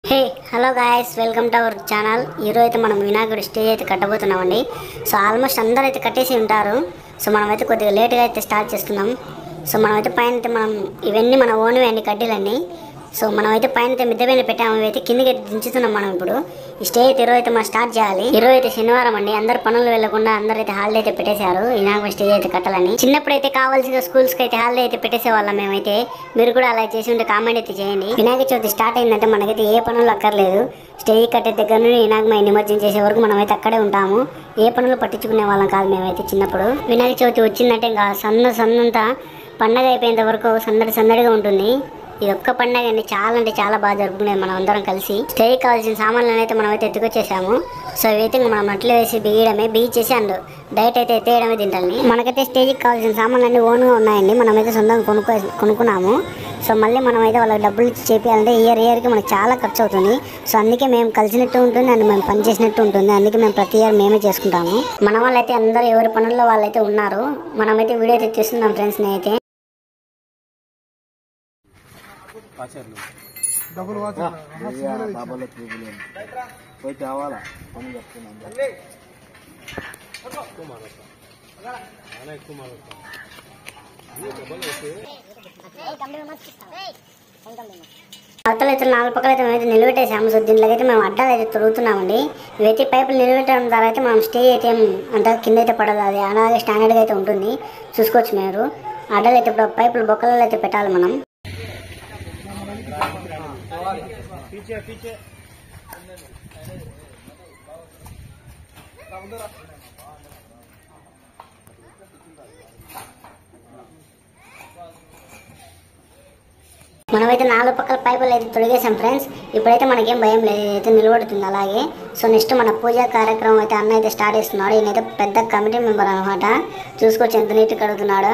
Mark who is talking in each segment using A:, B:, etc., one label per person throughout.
A: Hey hello guys, welcome to our channel. ఈరోజు అయితే మనం వినాయకుడి స్టేజ్ అయితే కట్టబోతున్నామండి. సో ఆల్మోస్ట్ అందరూ అయితే కట్టేసి ఉంటారు. సో మనమైతే కొద్దిగా లేట్గా అయితే స్టార్ట్ చేస్తున్నాం. సో మనమైతే పైన అయితే ఇవన్నీ మన ఓన్వే అండి కడ్డీలన్నీ. సో మనమైతే పైన అయితే మిద్దె పైన పెట్టాము. అయితే కిందకి అయితే దించుతున్నాం మనం ఇప్పుడు. ఈ స్టే అయితే ఈరోజు అయితే మనం స్టార్ట్ చేయాలి. ఈరోజు అయితే శనివారం అండి. అందరు పనులు వెళ్లకుండా అందరూ అయితే హాలిడే అయితే పెట్టేశారు వినాయకుడి స్టేజ్ అయితే కట్టాలని. చిన్నప్పుడు అయితే కావాల్సిన స్కూల్స్కి అయితే హాలిడే అయితే పెట్టేసేవాళ్ళం మేమైతే. మీరు కూడా అలా చేసి ఉంటే కామెంట్ అయితే చేయండి. వినాయక చవితి స్టార్ట్ అయిందంటే మనకైతే ఏ పనులు అక్కర్లేదు. స్టేజ్ కట్టే దగ్గర నుండి వినాయకమై నిమజ్జనం చేసే వరకు మనమైతే అక్కడే ఉంటాము. ఏ పనులు పట్టించుకునే వాళ్ళం కాదు మేమైతే చిన్నప్పుడు. వినాయక చవితి వచ్చిందంటే ఇంకా సన్నంతా పండగ అయిపోయేంత వరకు సందడిగా ఉంటుంది. ఇది ఒక్క పండగ అండి, చాలా అంటే చాలా బాగా జరుపుకునేది మనం అందరం కలిసి. స్టేజ్ కావాల్సిన సామాన్లను అయితే మనమైతే ఎత్తుకొచ్చేసాము. సో ఇవైతే మనం మట్లు వేసి బిగించేసి అండ్ డైట్ అయితే ఎత్తేయడమే తింటాలని. మనకైతే స్టేజ్కి కావాల్సిన సామాన్లు అన్నీ ఓన్గా ఉన్నాయండి. మనమైతే సొంతంగా కొనుక్కున్నాము. సో మళ్ళీ మనమైతే వాళ్ళకి డబ్బులు ఇచ్చి చేయాలంటే ఇయర్కి మనకు చాలా ఖర్చు అవుతుంది. సో అందుకే మేము కలిసినట్టు ఉంటుంది అండ్ మేము పని చేసినట్టు ఉంటుంది. అందుకే మేము ప్రతి ఇయర్ మేమే చేసుకుంటాము. మన వాళ్ళైతే అందరూ ఎవరి పనుల్లో వాళ్ళైతే ఉన్నారు. మనమైతే వీడియో అయితే చూస్తున్నాం ఫ్రెండ్స్. నేనైతే
B: డబుల్ పోయి తేవాలా పని చెప్తున్నాను.
A: అవతల అయితే 4 పక్కల అయితే మేమైతే నిలబెట్టేసాము. సో దీంట్లో అయితే మేము అడ్డాలు అయితే తిరుగుతున్నామండి. ఇవైతే పైపులు నిలబెట్టడం ద్వారా అయితే మనం స్టే అయితే అంత కింద అయితే పడదు. అది అలాగే స్టాండర్డ్గా అయితే ఉంటుంది. చూసుకోవచ్చు మీరు. అడ్డాలు అయితే ఇప్పుడు పైపులు బొక్కలలో అయితే పెట్టాలి మనం. మనమైతే 4 పక్కల పైపులు అయితే తొడిగేసాం ఫ్రెండ్స్. ఇప్పుడైతే మనకేం భయం లేదు, అయితే నిలబడుతుంది అలాగే. సో నెక్స్ట్ మన పూజా కార్యక్రమం అయితే అన్న అయితే స్టార్ట్ చేస్తున్నాడు. ఈయనైతే పెద్ద కమిటీ మెంబర్ అనమాట. చూసుకోవచ్చు ఎంత నీట్గా కడుగుతున్నాడు.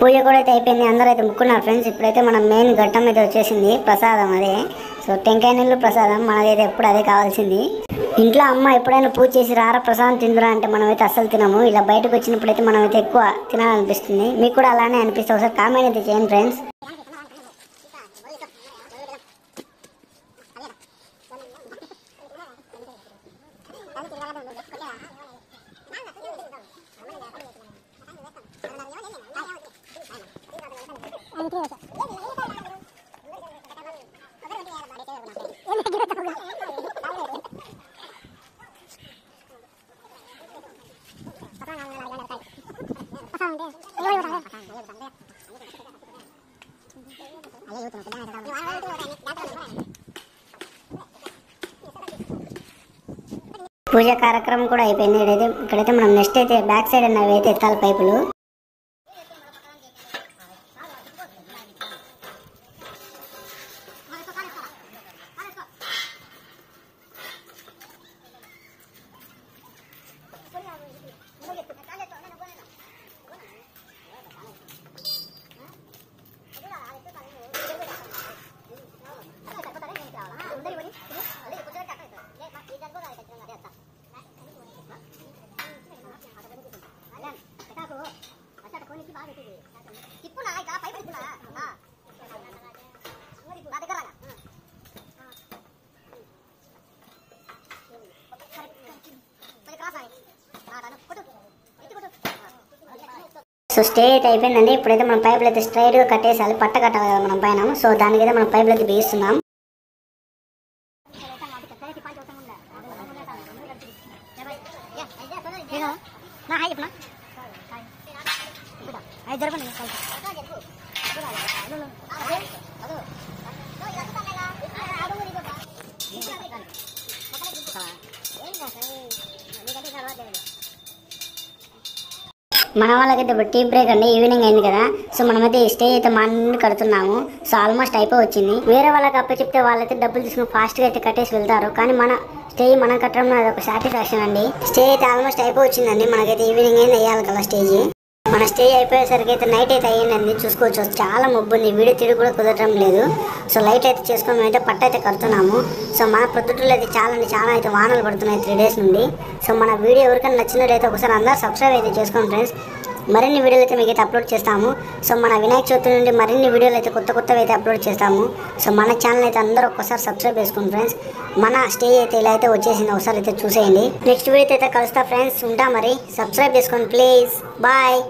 A: పూజ కూడా అయితే అయిపోయింది, అందరూ అయితే ముక్కున్నారు ఫ్రెండ్స్. ఇప్పుడైతే మనం మెయిన్ ఘట్టం అయితే వచ్చేసింది, ప్రసాదం అదే. సో టెంకాయ నీళ్ళు ప్రసాదం మనకైతే ఎప్పుడు అదే కావాల్సింది. ఇంట్లో అమ్మ ఎప్పుడైనా పూజ చేసి రారా ప్రసాదం తిందురా అంటే మనమైతే అస్సలు తినము. ఇలా బయటకు వచ్చినప్పుడైతే మనమైతే ఎక్కువ తినాలనిపిస్తుంది. మీకు కూడా అలానే అనిపిస్తే ఒకసారి కామెంట్ అయితే చేయండి ఫ్రెండ్స్. పూజ కార్యక్రమం కూడా అయిపోయింది. ఇక్కడైతే మనం నెక్స్ట్ అయితే బ్యాక్ సైడ్ అన్నవి అయితే ఎత్తాలి పైపులు. సో స్టే అయితే అయిపోయిందండి. ఇప్పుడైతే మనం పైపులు అయితే స్ట్రైట్గా కట్టేసాలి, పట్ట కట్టాలి కదా మనం పైన. సో దానికైతే మనం పైపులు అయితే బిగిస్తున్నాం. మన వాళ్ళకైతే ఇప్పుడు టీ బ్రేక్ అండి, ఈవినింగ్ అయింది కదా. సో మనమైతే స్టే అయితే మార్నింగ్ కడుతున్నాము. సో ఆల్మోస్ట్ అయిపోయి వచ్చింది. వేరే వాళ్ళకి అప్ప చెప్తే వాళ్ళైతే డబ్బులు తీసుకుని ఫాస్ట్గా అయితే కట్టేసి వెళ్తారు. కానీ మన స్టే మనం కట్టడం అది ఒక సాటిస్ఫాక్షన్ అండి. స్టే అయితే ఆల్మోస్ట్ అయిపోయి వచ్చిందండి. మనకైతే ఈవినింగ్ అయినా వేయాలి కదా స్టేజ్. మన స్టే అయిపోయేసరికి అయితే నైట్ అయితే అయ్యిందండి. చూసుకోవచ్చు చాలా మబ్బు ఉంది, వీడియో తీరు కూడా కుదరడం లేదు. సో లైట్ అయితే చేసుకొని మేమైతే పట్ట అయితే కడుతున్నాము. సో మన ప్రొద్దుటూరులో అయితే చాలా అయితే వానలు పడుతున్నాయి 3 days నుండి. సో మన వీడియో ఎవరికైనా నచ్చినట్లయితే ఒకసారి అందరూ సబ్స్క్రైబ్ అయితే చేసుకోండి ఫ్రెండ్స్. మరిన్ని వీడియోలు అయితే మీకు అయితే అప్లోడ్ చేస్తాము. సో మన వినాయక చవితి నుండి మరిన్ని వీడియోలు అయితే కొత్తవి అయితే అప్లోడ్ చేస్తాము. సో మన ఛానల్ అయితే అందరూ ఒక్కసారి సబ్స్క్రైబ్ చేసుకోండి ఫ్రెండ్స్. మన స్టే అయితే ఇలా అయితే వచ్చేసింది, ఒకసారి అయితే చూసేయండి. నెక్స్ట్ వీడియో అయితే కలుస్తా ఫ్రెండ్స్. ఉంటా మరి, సబ్స్క్రైబ్ చేసుకోండి ప్లీజ్. బాయ్.